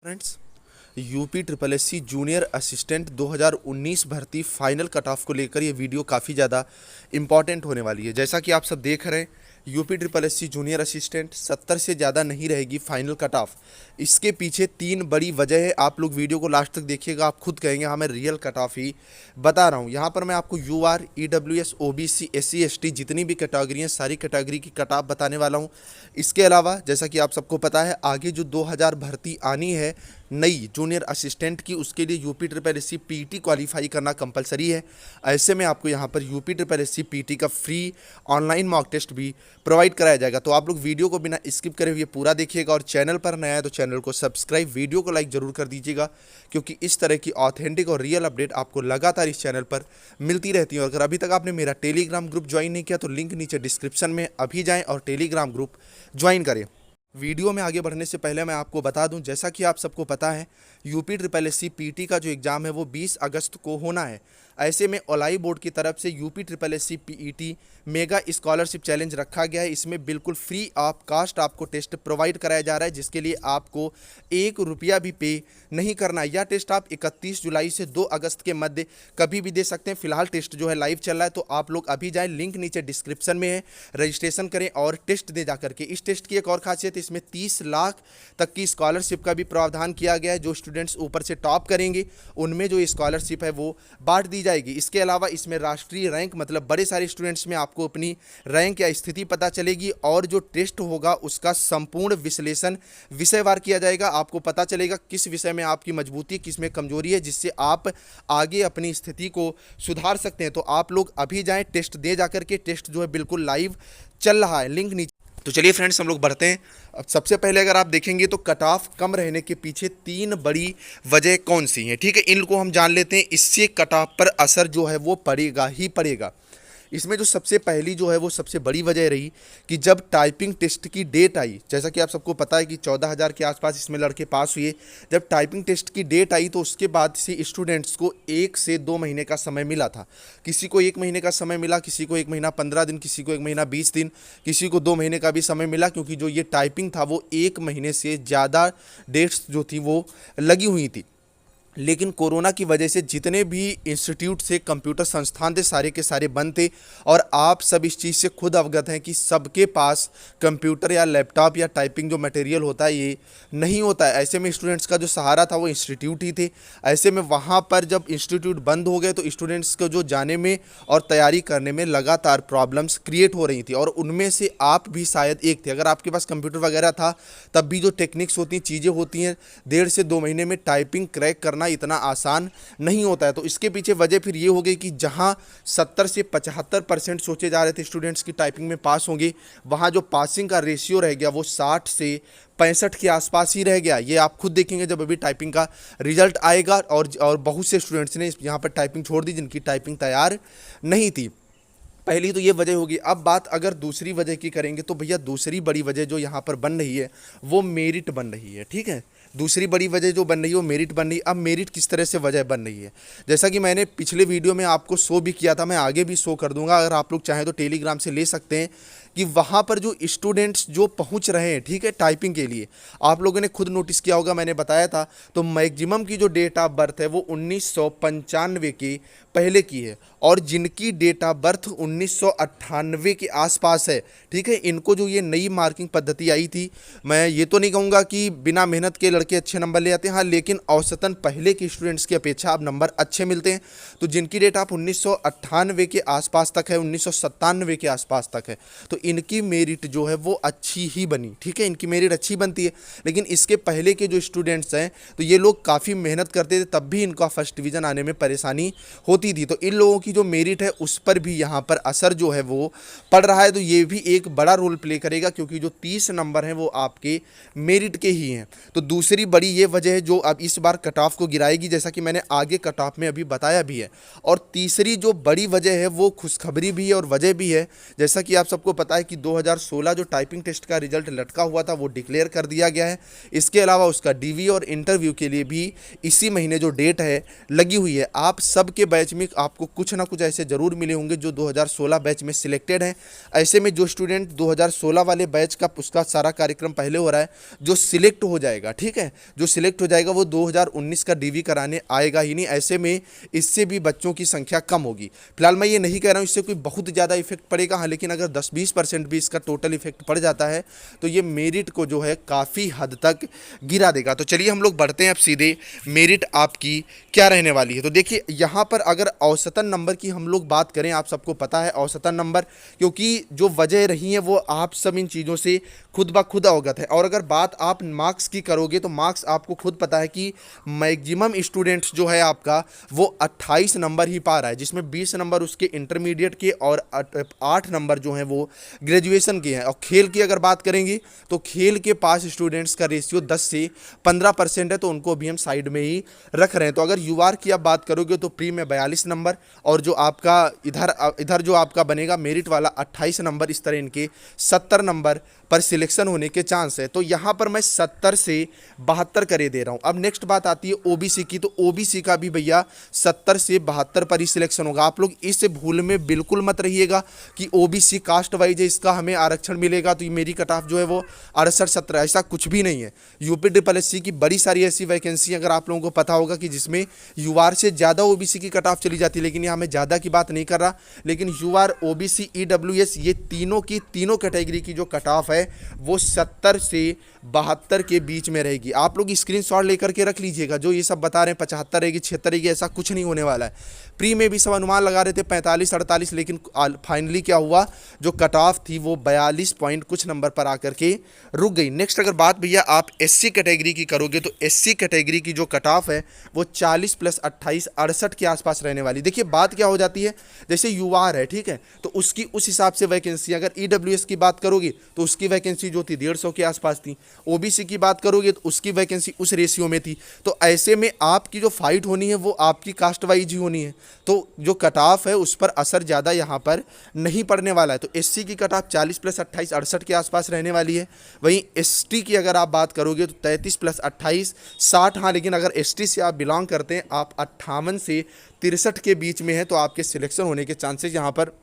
Friends, UP triple S C junior assistant 2019 भर्ती final cut off को लेकर ये वीडियो काफ़ी ज़्यादा इम्पॉर्टेंट होने वाली है। जैसा कि आप सब देख रहे हैं, UP triple S C junior assistant 70 से ज़्यादा नहीं रहेगी फाइनल कट ऑफ। इसके पीछे तीन बड़ी वजह है। आप लोग वीडियो को लास्ट तक देखिएगा, आप खुद कहेंगे हाँ मैं रियल कट ऑफ ही बता रहा हूँ। यहाँ पर मैं आपको UR, EWS, OBC, SC, ST जितनी भी कैटेगरी हैं सारी कैटेगरी की कट ऑफ बताने वाला हूँ। इसके अलावा जैसा कि आप सबको पता है, आगे जो 2000 भर्ती आनी है नई जूनियर असिस्टेंट की, उसके लिए UP triple S C PT qualify करना कंपलसरी है। ऐसे में आपको यहाँ पर UP triple S C PT का फ्री ऑनलाइन मॉक टेस्ट भी प्रोवाइड कराया जाएगा। तो आप लोग वीडियो को बिना स्किप करे हुए पूरा देखिएगा, और चैनल पर नया है तो चैनल को सब्सक्राइब, वीडियो को लाइक जरूर कर दीजिएगा, क्योंकि इस तरह की ऑथेंटिक और रियल अपडेट आपको लगातार इस चैनल पर मिलती रहती है। और अगर अभी तक आपने मेरा टेलीग्राम ग्रुप ज्वाइन नहीं किया तो लिंक नीचे डिस्क्रिप्शन में अभी जाएँ और टेलीग्राम ग्रुप ज्वाइन करें। वीडियो में आगे बढ़ने से पहले मैं आपको बता दूं, जैसा कि आप सबको पता है, UP triple S C PT का जो एग्ज़ाम है वो 20 अगस्त को होना है। ऐसे में ओलाई बोर्ड की तरफ से UP triple S C PET mega scholarship challenge रखा गया है। इसमें बिल्कुल फ्री ऑफ कास्ट आपको टेस्ट प्रोवाइड कराया जा रहा है, जिसके लिए आपको 1 रुपया भी पे नहीं करना है। यह टेस्ट आप 31 जुलाई से 2 अगस्त के मध्य कभी भी दे सकते हैं। फिलहाल टेस्ट जो है लाइव चल रहा है, तो आप लोग अभी जाएँ, लिंक नीचे डिस्क्रिप्शन में है, रजिस्ट्रेशन करें और टेस्ट दे जा करके। इस टेस्ट की एक और खासियत है, इसमें 30 लाख तक की स्कॉलरशिप का भी प्रावधान किया गया है। जो स्टूडेंट्स ऊपर से टॉप करेंगे उनमें जो स्कॉलरशिप है वो बांट दी जाएगी। इसके अलावा इसमें राष्ट्रीय रैंक, मतलब बड़े सारे स्टूडेंट्स में आपको अपनी रैंक या स्थिति पता चलेगी, और जो टेस्ट होगा उसका संपूर्ण विश्लेषण विषयवार किया जाएगा। आपको पता चलेगा किस विषय में आपकी मजबूती, किस में कमजोरी है, जिससे आप आगे अपनी स्थिति को सुधार सकते हैं। तो आप लोग अभी जाएं, टेस्ट दे जाकर के। टेस्ट जो है बिल्कुल लाइव चल रहा है, लिंक नीचे। तो चलिए फ्रेंड्स, हम लोग बढ़ते हैं। अब सबसे पहले अगर आप देखेंगे तो कट ऑफ कम रहने के पीछे तीन बड़ी वजह कौन सी हैं, ठीक है, इनको हम जान लेते हैं। इससे कट ऑफ पर असर जो है वो पड़ेगा ही पड़ेगा। इसमें जो सबसे पहली जो है वो सबसे बड़ी वजह रही कि जब टाइपिंग टेस्ट की डेट आई, जैसा कि आप सबको पता है कि 14,000 के आसपास इसमें लड़के पास हुए। जब टाइपिंग टेस्ट की डेट आई तो उसके बाद से स्टूडेंट्स को 1 से 2 महीने का समय मिला था। किसी को 1 महीने का समय मिला, किसी को 1 महीना 15 दिन, किसी को 1 महीना 20 दिन, किसी को 2 महीने का भी समय मिला, क्योंकि जो ये टाइपिंग था वो 1 महीने से ज़्यादा डेट्स जो थी वो लगी हुई थी। लेकिन कोरोना की वजह से जितने भी इंस्टीट्यूट से, कंप्यूटर संस्थान थे, सारे के सारे बंद थे। और आप सब इस चीज़ से खुद अवगत हैं कि सबके पास कंप्यूटर या लैपटॉप या टाइपिंग जो मटेरियल होता है ये नहीं होता है। ऐसे में स्टूडेंट्स का जो सहारा था वो इंस्टीट्यूट ही थे। ऐसे में वहाँ पर जब इंस्टीट्यूट बंद हो गए तो स्टूडेंट्स को जो जाने में और तैयारी करने में लगातार प्रॉब्लम्स क्रिएट हो रही थी, और उनमें से आप भी शायद एक थे। अगर आपके पास कंप्यूटर वगैरह था तब भी जो टेक्निक्स होती हैं, चीज़ें होती हैं, 1.5 से 2 महीने में टाइपिंग क्रैक करना इतना आसान नहीं होता है। तो इसके पीछे वजह फिर ये हो गई कि जहां 70 से 75% सोचे जा रहे थे स्टूडेंट्स की टाइपिंग में पास होंगे, वहां जो पासिंग का रेशियो रह गया वो 60 से 65 के आसपास ही रह गया। ये आप खुद देखेंगे जब अभी टाइपिंग का रिजल्ट आएगा। और बहुत से स्टूडेंट्स ने यहाँ पर टाइपिंग छोड़ दी जिनकी टाइपिंग तैयार नहीं थी। पहली तो ये वजह होगी। अब बात अगर दूसरी वजह की करेंगे तो भैया दूसरी बड़ी वजह जो यहाँ पर बन रही है वो मेरिट बन रही है, ठीक है। दूसरी बड़ी वजह जो बन रही है वो मेरिट बन रही है। अब मेरिट किस तरह से वजह बन रही है, जैसा कि मैंने पिछले वीडियो में आपको शो भी किया था, मैं आगे भी शो कर दूंगा, अगर आप लोग चाहें तो टेलीग्राम से ले सकते हैं, कि वहाँ पर जो स्टूडेंट्स जो पहुँच रहे हैं, ठीक है, टाइपिंग के लिए, आप लोगों ने खुद नोटिस किया होगा, मैंने बताया था, तो मैक्सिमम की जो डेट ऑफ बर्थ है वो 1995 के पहले की है, और जिनकी डेट ऑफ बर्थ 1998 के आसपास है, ठीक है, इनको जो ये नई मार्किंग पद्धति आई थी, मैं ये तो नहीं कहूँगा कि बिना मेहनत के लड़के अच्छे नंबर ले आते हैं, हाँ, लेकिन औसतन पहले के स्टूडेंट्स की अपेक्षा अब नंबर अच्छे मिलते हैं। तो जिनकी डेट ऑफ 1998 के आसपास तक है, 1997 के आसपास तक है, तो इनकी मेरिट जो है वो अच्छी ही बनी, ठीक है, इनकी मेरिट अच्छी बनती है। लेकिन इसके पहले के जो स्टूडेंट्स हैं तो ये लोग काफ़ी मेहनत करते थे, तब भी इनका फर्स्ट डिवीज़न आने में परेशानी होती थी। तो इन लोगों की जो मेरिट है उस पर भी यहाँ पर असर जो है वो पड़ रहा है। तो ये भी एक बड़ा रोल प्ले करेगा, क्योंकि जो 30 नंबर हैं वो आपके मेरिट के ही हैं। तो दूसरी बड़ी ये वजह है जो अब इस बार कट ऑफ को गिराएगी, जैसा कि मैंने आगे कट ऑफ में अभी बताया भी है। और तीसरी जो बड़ी वजह है वो खुशखबरी भी है और वजह भी है। जैसा कि आप सबको पता पता है कि 2016 जो टाइपिंग टेस्ट का रिजल्ट लटका हुआ था वो डिक्लेयर कर दिया गया है। इसके अलावा उसका डीवी और इंटरव्यू के लिए भी इसी महीने जो डेट है लगी हुई है। आप सबके बैच में आपको कुछ ना कुछ ऐसे ज़रूर मिले होंगे जो 2016 बैच में सिलेक्टेड हैं। ऐसे में जो स्टूडेंट 2016 वाले बैच का उसका सारा कार्यक्रम पहले हो रहा है, जो सिलेक्ट हो जाएगा, ठीक है, जो सिलेक्ट हो जाएगा वो 2019 का डीवी कराने आएगा ही नहीं। ऐसे में इससे भी बच्चों की संख्या कम होगी। फिलहाल मैं ये नहीं कह रहा हूँ इससे कोई बहुत ज़्यादा इफेक्ट पड़ेगा, हाँ, लेकिन अगर 10-20% भी इसका टोटल इफेक्ट पड़ जाता है तो ये मेरिट को जो है काफ़ी हद तक गिरा देगा। तो चलिए हम लोग बढ़ते हैं अब सीधे मेरिट आपकी क्या रहने वाली है। तो देखिए यहाँ पर अगर औसतन नंबर की हम लोग बात करें, आप सबको पता है औसतन नंबर, क्योंकि जो वजह रही है वो आप सब इन चीज़ों से खुद ब खुद अवगत है। और अगर बात आप मार्क्स की करोगे तो मार्क्स आपको खुद पता है कि मैक्सिमम स्टूडेंट्स जो है आपका वो 28 नंबर ही पा रहा है, जिसमें 20 नंबर उसके इंटरमीडिएट के और 8 नंबर जो हैं वो ग्रेजुएशन के हैं। और खेल की अगर बात करेंगे तो खेल के पास स्टूडेंट्स का रेशियो 10 से 15% है, तो उनको भी हम साइड में ही रख रहे हैं। तो अगर यूआर की आप बात करोगे तो प्री में 42 नंबर और जो आपका इधर जो आपका बनेगा मेरिट वाला 28 नंबर, इस तरह इनके 70 नंबर पर सिलेक्शन होने के चांस है। तो यहाँ पर मैं 70 से 72 करे दे रहा हूँ। अब नेक्स्ट बात आती है ओबीसी की, तो ओबीसी का भी भैया 70 से 72 पर ही सिलेक्शन होगा। आप लोग इस भूल में बिल्कुल मत रहिएगा कि ओबीसी कास्ट वाइज है, इसका हमें आरक्षण मिलेगा तो ये मेरी कट ऑफ जो है वो 68-70, ऐसा कुछ भी नहीं है। यूपी SSSC की बड़ी सारी ऐसी वैकेंसी अगर आप लोगों को पता होगा कि जिसमें यूआर से ज़्यादा ओबीसी की कट ऑफ चली जाती है, लेकिन यहाँ मैं ज़्यादा की बात नहीं कर रहा, लेकिन यूआर, ओबीसी, ईडब्ल्यूएस, ये तीनों की तीनों कैटेगरी की जो कट ऑफ है वो 70 से 72 के बीच में रहेगी। आप लोग स्क्रीनशॉट लेकर के रख लीजिएगा, जो ये सब बता रहे हैं 75 रहेगी, 76 रहेगी, ऐसा कुछ नहीं होने वाला है। प्री में भी सब अनुमान लगा रहे थे 45-48, लेकिन फाइनली क्या हुआ, जो कट ऑफ थी वो 42 पॉइंट कुछ नंबर पर आकर के रुक गई। नेक्स्ट अगर बात भैया आप एससी कैटेगरी की करोगे तो एससी कैटेगरी की जो कट ऑफ है वो 40 + 28 68 के आसपास रहने वाली। देखिए बात क्या हो जाती है, जैसे यूआर है, ठीक है, तो उसकी उस हिसाब से वैकेंसी, अगर ईडब्ल्यूएस की बात करोगे तो उसकी वैकेंसी जो थी 150 के आसपास थी, ओबीसी की बात करोगे तो उसकी वैकेंसी उस रेशियो में थी। तो ऐसे में आपकी जो फाइट होनी है वो आपकी कास्ट वाइज ही होनी है, तो जो कट ऑफ है उस पर असर ज़्यादा यहाँ पर नहीं पड़ने वाला है। तो एससी की कट ऑफ 40 + 28 68 के आसपास रहने वाली है। वहीं एसटी की अगर आप बात करोगे तो 33 + 28 60, हाँ, लेकिन अगर एसटी से आप बिलोंग करते हैं, आप 58 से 63 के बीच में है, तो आपके सिलेक्शन होने के चांसेस यहाँ पर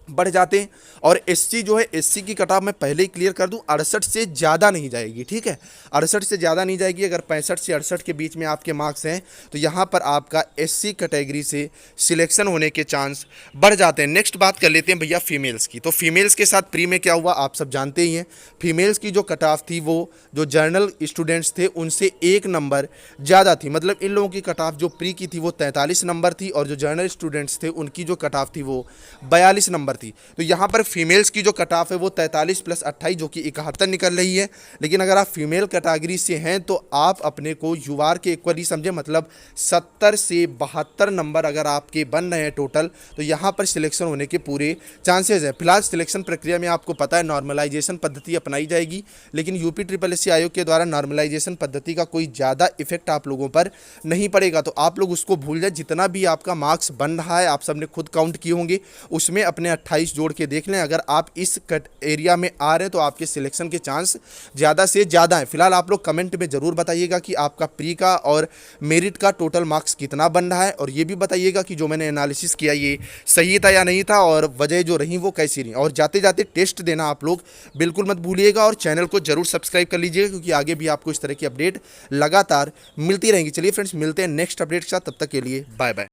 बढ़ जाते हैं। और एससी जो है, एससी की कट ऑफ मैं पहले ही क्लियर कर दूं, 68 से ज़्यादा नहीं जाएगी, ठीक है, 68 से ज़्यादा नहीं जाएगी। अगर 65 से 68 के बीच में आपके मार्क्स हैं तो यहाँ पर आपका एससी कैटेगरी से सिलेक्शन होने के चांस बढ़ जाते हैं। नेक्स्ट बात कर लेते हैं भैया फीमेल्स की। तो फीमेल्स के साथ प्री में क्या हुआ आप सब जानते ही हैं। फीमेल्स की जो कट ऑफ थी वो जो जर्नल स्टूडेंट्स थे उनसे 1 नंबर ज़्यादा थी, मतलब इन लोगों की कट ऑफ जो प्री की थी वो 43 नंबर थी, और जो जर्नल स्टूडेंट्स थे उनकी जो कट ऑफ थी वो 42 नंबर थी। तो यहाँ पर फीमेल्स की जो कट ऑफ है वो 43 + 28 जो कि 71 निकल रही है। लेकिन अगर आप फीमेल कैटेगरी से हैं तो आप अपने को यूआर के इक्वली समझे, मतलब 70 से 72 नंबर अगर आपके बन रहे हैं टोटल, तो यहाँ पर सिलेक्शन होने के पूरे चांसेस हैं। फिलहाल सिलेक्शन प्रक्रिया में आपको पता है नॉर्मलाइजेशन पद्धति अपनाई जाएगी, लेकिन यूपी SSSC आयोग के द्वारा नॉर्मलाइजेशन पद्धति का कोई ज़्यादा इफेक्ट आप लोगों पर नहीं पड़ेगा, तो आप लोग उसको भूल जाए। जितना भी आपका मार्क्स बन रहा है आप सबने खुद काउंट किए होंगे, उसमें अपने 28 जोड़ के देख लें। अगर आप इस कट एरिया में आ रहे हैं तो आपके सिलेक्शन के चांस ज़्यादा से ज़्यादा हैं। फिलहाल आप लोग कमेंट में ज़रूर बताइएगा कि आपका प्री का और मेरिट का टोटल मार्क्स कितना बन रहा है, और ये भी बताइएगा कि जो मैंने एनालिसिस किया ये सही था या नहीं था, और वजह जो रही वो कैसी रही। और जाते जाते टेस्ट देना आप लोग बिल्कुल मत भूलिएगा, और चैनल को जरूर सब्सक्राइब कर लीजिएगा, क्योंकि आगे भी आपको इस तरह की अपडेट लगातार मिलती रहेंगी। चलिए फ्रेंड्स, मिलते हैं नेक्स्ट अपडेट के साथ, तब तक के लिए बाय बाय।